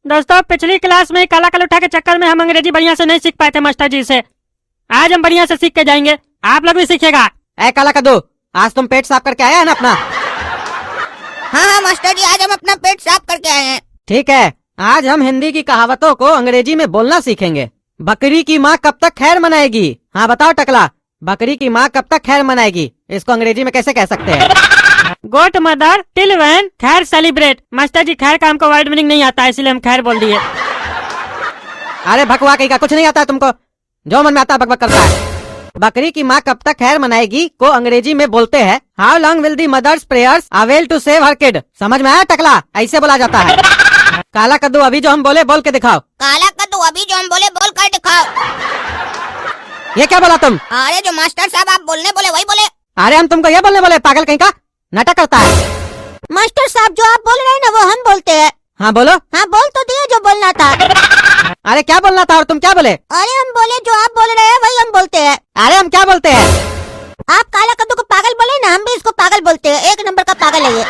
दोस्तों पिछली क्लास में काला कल उठा के चक्कर में हम अंग्रेजी बढ़िया से नहीं सीख पाए थे मास्टर जी से। आज हम बढ़िया से सीख के जाएंगे, आप लोग भी सीखेगा। ए काला कद्दू, आज तुम पेट साफ करके आया है ना अपना? हाँ मास्टर जी, आज हम अपना पेट साफ करके आए हैं। ठीक है, आज हम हिंदी की कहावतों को अंग्रेजी में बोलना सीखेंगे। बकरी की माँ कब तक खैर मनाएगी? हाँ बताओ टकला, बकरी की माँ कब तक खैर मनाएगी, इसको अंग्रेजी में कैसे कह सकते हैं? गोट मदर टिल व्हेन खैर सेलिब्रेट। मास्टर जी खैर का हमको वर्ड मीनिंग नहीं आता है, इसलिए हम खैर बोल दिए। अरे भकवा कहीं का, कुछ नहीं आता है तुमको, जो मन में आता है बकबक करता है। बकरी की माँ कब तक खैर मनाएगी को अंग्रेजी में बोलते हैं how long will the mother's prayers avail to save her kid. समझ में आया टकला? ऐसे बोला जाता है। काला कद्दू, अभी जो हम बोले बोल के दिखाओ। काला कद्दू, अभी जो हम बोले बोल कर दिखाओ। ये क्या बोला तुम? अरे जो मास्टर साहब आप बोलने बोले वही बोले। अरे हम तुमको ये बोलने बोले, पागल कहीं का, नाटक करता है। मास्टर साहब जो आप बोल रहे हैं ना वो हम बोलते हैं। हाँ बोलो। हाँ बोल तो दिए जो बोलना था। अरे क्या बोलना था और तुम क्या बोले? अरे हम बोले जो आप बोल रहे हैं वही हम बोलते हैं। अरे हम क्या बोलते हैं? आप काला कद्दू को पागल बोले ना, हम भी इसको पागल बोलते हैं। एक नंबर का पागल है ये।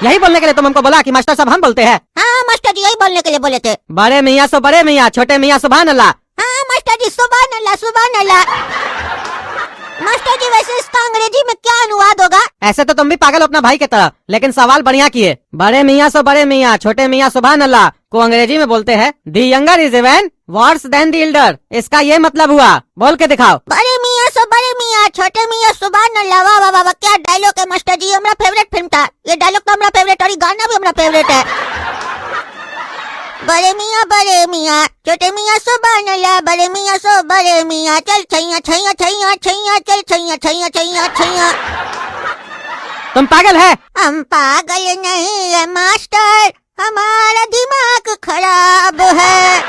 यही बोलने के लिए तुम हमको बोला कि मास्टर साहब हम बोलते हैं? हाँ मास्टर जी यही बोलने के लिए बोले थे। बड़े मियाँ सो बड़े मियाँ, छोटे मियाँ सुभान अल्लाह। हाँ मास्टर जी सुभान अल्लाह सुभान अल्लाह। मास्टर जी वैसे इसका अंग्रेजी में क्या अनुवाद होगा? ऐसे तो तुम भी पागल हो अपना भाई की तरह, लेकिन सवाल बढ़िया किए। बड़े मियाँ सो बड़े मियाँ, छोटे मियाँ सुभान अल्लाह को अंग्रेजी में बोलते हैं the younger is even worse than the elder. इसका ये मतलब हुआ, बोल के दिखाओ। बड़े मियाँ सो बड़े मियाँ, छोटे मियाँ सुभान अल्लाह। वाह वाह वाह, क्या डायलॉग है मास्टर जी, हमारा फेवरेट फिल्म था ये। डायलॉग तो हमारा फेवरेट और ये गाना भी हमारा फेवरेट है। बड़े मियाँ छोटे मियाँ सुभान अल्लाह। बड़े मियाँ सो बड़े मियाँ, चल छैया छैया छैया छैया, चल छैया छैया छैया छैया। तुम पागल है? हम पागल नहीं है मास्टर, हमारा दिमाग खराब है।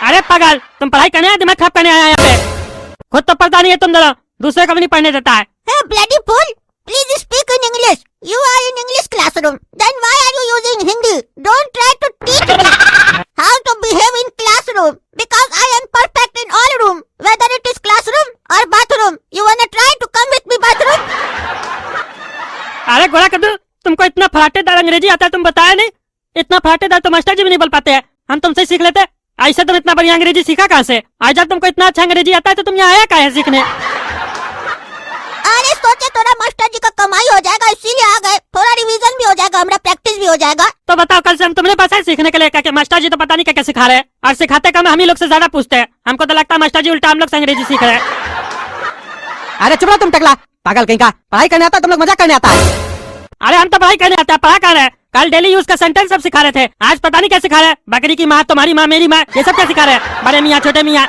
अरे पागल, तुम पढ़ाई करने आए, दिमाग खराब करने आया यहाँ पे? खुद तो पढ़ता नहीं है तुम दोनों, दूसरे को भी नहीं पढ़ने देता है। Hey bloody fool, please speak in English. You are in English classroom. Then why are you using Hindi? Don't try to teach me how to behave in classroom. Because I am perfect in all room. Whether it is classroom or bathroom. You wanna try to come with me bathroom? अरे गोरा कद्दू, तुमको इतना फराटेदार अंग्रेजी आता है, तुम बताया नहीं? इतना फराटेदार तो मास्टर जी भी नहीं बोल पाते हैं, हम तुमसे सीख लेते। ऐसे तुम इतना बढ़िया अंग्रेजी सीखा कहाँ से? आज जब तुमको इतना अच्छा अंग्रेजी आता है तो तुम यहाँ आया कहाँ है सीखने? अरे सोचे थोड़ा मास्टर जी का कमाई हो जाएगा इसीलिए आ गए। थोड़ा रिवीजन भी हो जाएगा, हमारा प्रैक्टिस भी हो जाएगा। तो बताओ, कल से हम तुम्हारे पास है सीखने के लिए क्या? मास्टर जी तो पता नहीं क्या क्या सिखा रहे हैं, और सिखाते कम हम ही लोग से ज्यादा पूछते हैं। हमको तो लगता है मास्टर जी उल्टा हम लोग से अंग्रेजी सीख रहे हैं। अरे चुप रहो तुम टकला, पागल कहीं का। पढ़ाई करने आता है, तुम लोग मजाक करने आता है। अरे हम तो पढ़ाई करने आते हैं, पढ़ा कर रहे हैं। कल डेली यूज का सेंटेंस सब सिखा रहे थे, आज पता नहीं क्या सिखा रहे हैं। बकरी की माँ, तुम्हारी माँ, मेरी माँ, ये सब क्या सिखा रहे हैं? बड़े मियाँ छोटे मियाँ,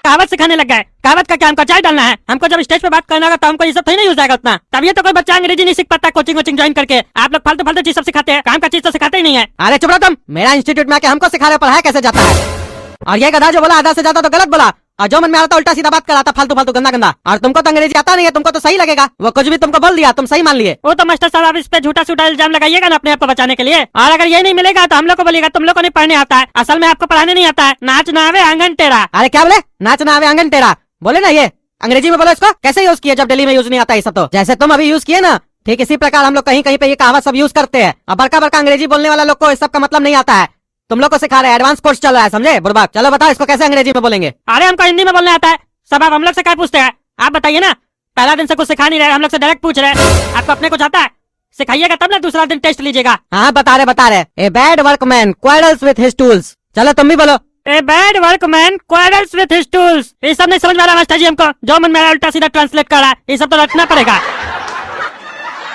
कहावत सिखाने लग गए। कहावत का क्या हमको चाय डालना है? हमको जब स्टेज पे बात करना होगा तो हमको ये सब थोड़ी नहीं यूज आएगा उतना। तभी तो कोई बच्चा अंग्रेजी नहीं सीख पाता कोचिंग वोचिंग ज्वाइन करके। आप लोग फालतू फालतू चीज सब सिखाते हैं, काम का चीज तो सिखाते ही नहीं है। अरे चुप रहो तुम, मेरा इंस्टीट्यूट में आके हमको सिखा रहे हो पढ़ाया कैसे जाता है। और ये गधा जो बोला आधा से ज्यादा तो गलत बोला, और जो मन में आता उल्टा सीधा बात कराता, फालतू फालतू गंदा गंदा। और तुमको तो अंग्रेजी आता नहीं है, तुमको तो सही लगेगा, वो कुछ भी तुमको बोल दिया तुम सही मान लिए। वो तो मास्टर साहब आप इस पे झूठा सूठा इल्जाम लगाइएगा ना अपने आप को बचाने के लिए। और अगर ये नहीं मिलेगा तो हम लोग को बोलिएगा तुम लोग को नहीं पढ़ने आता है। असल में आपको पढ़ाने नहीं आता है, नाच ना आवे आंगन टेढ़ा। अरे क्या बोले? नाच ना आवे आंगन टेढ़ा बोले ना, ये अंग्रेजी में बोलो। इसको कैसे यूज किया जब दिल्ली में यूज नहीं आता ये सब? तो जैसे तुम अभी यूज किए ना, ठीक इसी प्रकार हम लोग कहीं कहीं पे ये कहावत सब यूज करते हैं। अब बड़का बड़का अंग्रेजी बोलने वाला लोग को इस सब का मतलब नहीं आता है। तुम लोग को सिखा रहे हैं, एडवांस कोर्स चल रहा है, समझे बुर्बक? चलो बताओ इसको कैसे अंग्रेजी में बोलेंगे। अरे हमको हिंदी में बोलने आता है, सब आप हम लोग से क्या पूछते हैं? आप बताइए ना, पहला दिन से कुछ सिखा नहीं रहे, हम लोग से डायरेक्ट पूछ रहे हैं। आपको अपने कुछ आता है? सिखाइएगा तब ना दूसरा दिन टेस्ट लीजिएगा। हाँ बता रहे। A bad workman quarrels with his tools. चलो तुम भी बोलो। A bad workman quarrels with his tools. ये सब नहीं समझ में आ रहा मास्टर जी, हमको जो मन में आ रहा उल्टा सीधा ट्रांसलेट कर रहा है, ये सब तो रटना पड़ेगा।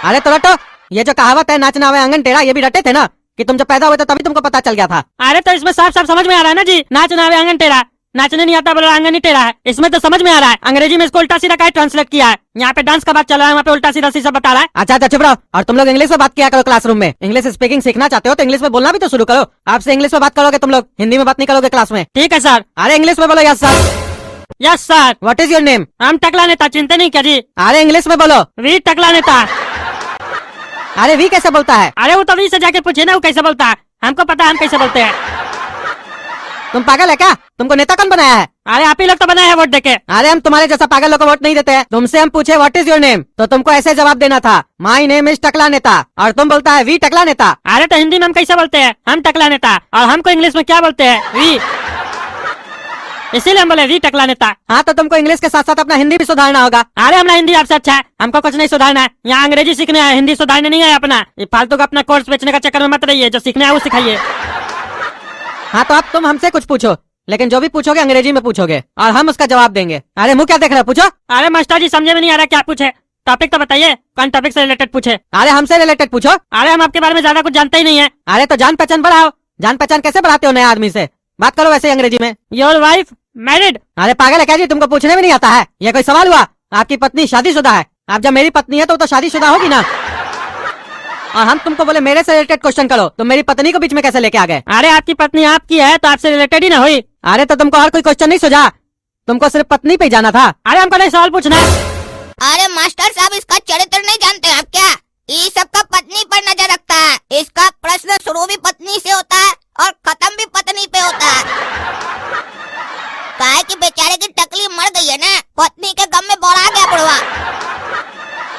अरे तो रटो, ये जो कहावत है नाच ना आवे आंगन टेढ़ा, ये भी रटे थे ना कि तुम जब पैदा हुए थे तभी तुमको पता चल गया था। अरे तो इसमें साफ साफ समझ में आ रहा है ना जी, नाच ना आवे आंगन टेढ़ा। नाचने नहीं आता बोला आंगन ही टेढ़ा है, इसमें तो समझ में आ रहा है। अंग्रेजी में इसको उल्टा सीधा क्या ट्रांसलेट किया है? यहाँ पे डांस का बात चल रहा है, वहाँ पे उल्टा सीधा सब बता रहा है। अच्छा चुप रहो। और तुम लोग इंग्लिश में बात किया करो क्लासरूम में। इंग्लिश स्पीकिंग सीखना चाहते हो तो इंग्लिश में बोलना भी तो शुरू करो। आपसे इंग्लिश में बात करोगे तुम लोग, हिंदी में बात नहीं करोगे क्लास में। ठीक है सर। अरे इंग्लिश में बोलो। Yes sir. Yes sir. What is your name? हम टकला नेता, चिंता नहीं क्या जी? अरे इंग्लिश में बोलो। वी टकला नेता। अरे वी कैसे बोलता है? अरे वो तो वी से जाके पूछे ना वो कैसे बोलता है, हमको पता है हम कैसे बोलते हैं। तुम पागल है क्या? तुमको नेता कौन बनाया है? अरे आप ही लोग तो बनाए हैं वोट देके। अरे हम तुम्हारे जैसा पागल लोग को वोट नहीं देते हैं। तुमसे हम पूछे व्हाट इज योर नेम, तो तुमको ऐसे जवाब देना था, माई नेम इज टकला नेता, और तुम बोलता है वी टकला नेता। अरे तो हिंदी में हम कैसे बोलते हैं, हम टकला नेता, और हमको इंग्लिश में क्या बोलते हैं, वी, इसीलिए हम बोले वी टकला नेता। हाँ तो तुमको इंग्लिश के साथ साथ अपना हिंदी भी सुधारना होगा। अरे हमारा हिंदी आपसे अच्छा है, हमको कुछ नहीं सुधारना है, यहाँ अंग्रेजी सीखने है, हिंदी सुधारने नहीं है अपना। ये फालतू का अपना कोर्स बेचने का चक्कर में मत रहिए, जो सीखना है वो सिखाइए। हाँ तो अब तुम हमसे कुछ पूछो, लेकिन जो भी पूछोगे अंग्रेजी में पूछोगे और हम उसका जवाब देंगे। अरे मुँह क्या देख रहे हो, पूछो। अरे मास्टर जी समझे में नहीं आ रहा क्या पूछे, टॉपिक तो बताइए, कौन टॉपिक से रिलेटेड पूछे। अरे हमसे रिलेटेड पूछो। अरे हम आपके बारे में ज्यादा कुछ जानते ही नहीं है। अरे तो जान पहचान बढ़ाओ। जान पहचान कैसे बढ़ाते हो नए आदमी से, बात करो वैसे ही अंग्रेजी में। Your wife married. अरे पागल है क्या जी, तुमको पूछने में नहीं आता है, ये कोई सवाल हुआ? आपकी पत्नी शादीशुदा है, आप जब मेरी पत्नी है तो शादीशुदा होगी ना। और हम तुमको बोले मेरे से रिलेटेड क्वेश्चन करो, तो मेरी पत्नी को बीच में कैसे लेके आ गए? अरे आपकी पत्नी आपकी है तो आपसे रिलेटेड ही ना हुई। अरे तो तुमको और कोई क्वेश्चन नहीं सूझा, तुमको सिर्फ पत्नी पे ही जाना था। अरे हमको नहीं सवाल पूछना है। अरे मास्टर साहब इसका चरित्र नहीं जानते आप क्या? ये सबका पत्नी पर नजर रखता है, इसका प्रश्न शुरू भी पत्नी से होता है और खत्म भी पत्नी पे होता है। काहे कि बेचारे की टकली मर गई है ना, पत्नी के गम में बोला गया बुढ़वा।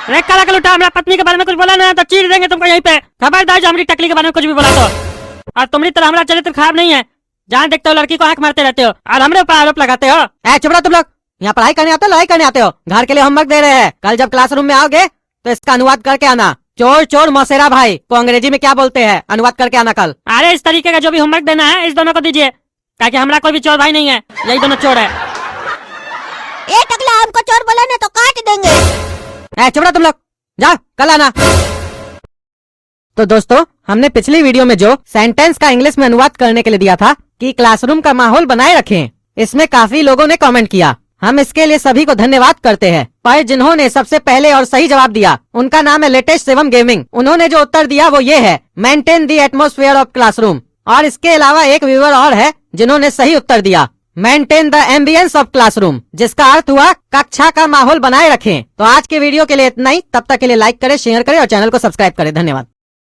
अरे काला का लुटा, हमारा पत्नी के बारे में कुछ बोला ना तो चीर देंगे तुमको यहीं पे। खबरदार जो हमारी टकली के बारे में कुछ भी बोला तो। और तुम्हारी तरह हमारा चरित्र खराब नहीं है, जहाँ देखते हो लड़की को आंख मारते रहते हो और हमरे ऊपर आरोप लगाते हो। ए चुप रहो तुम लोग, यहाँ पढ़ाई करने आते हो लड़ाई करने आते हो? घर के लिए होमवर्क दे रहे हैं, कल जब क्लासरूम में आओगे तो इसका अनुवाद करके आना। चोर चोर मौसेरा भाई को अंग्रेजी में क्या बोलते हैं, अनुवाद करके आना कल। अरे इस तरीके का जो भी होमवर्क देना है इस दोनों को दीजिए, ताकि हमारा कोई भी चोर भाई नहीं है, यही दोनों चोर है। ये टकला हमको चोर बोला ना तो काट देंगे। ए चुप रहो तुम लोग, जाओ कल आना। तो दोस्तों हमने पिछली वीडियो में जो सेंटेंस का इंग्लिश में अनुवाद करने के लिए दिया था कि क्लासरूम का माहौल बनाए रखें, इसमें काफी लोगों ने कमेंट किया, हम इसके लिए सभी को धन्यवाद करते हैं। पर जिन्होंने सबसे पहले और सही जवाब दिया उनका नाम है लेटेस्ट सेवन गेमिंग। उन्होंने जो उत्तर दिया वो ये है, maintain the atmosphere of classroom. और इसके अलावा एक व्यूअर और है जिन्होंने सही उत्तर दिया, maintain the ambience of classroom, जिसका अर्थ हुआ कक्षा का माहौल बनाए रखें। तो आज के वीडियो के लिए इतना ही, तब तक के लिए लाइक करें, शेयर करें और चैनल को सब्सक्राइब करें। धन्यवाद।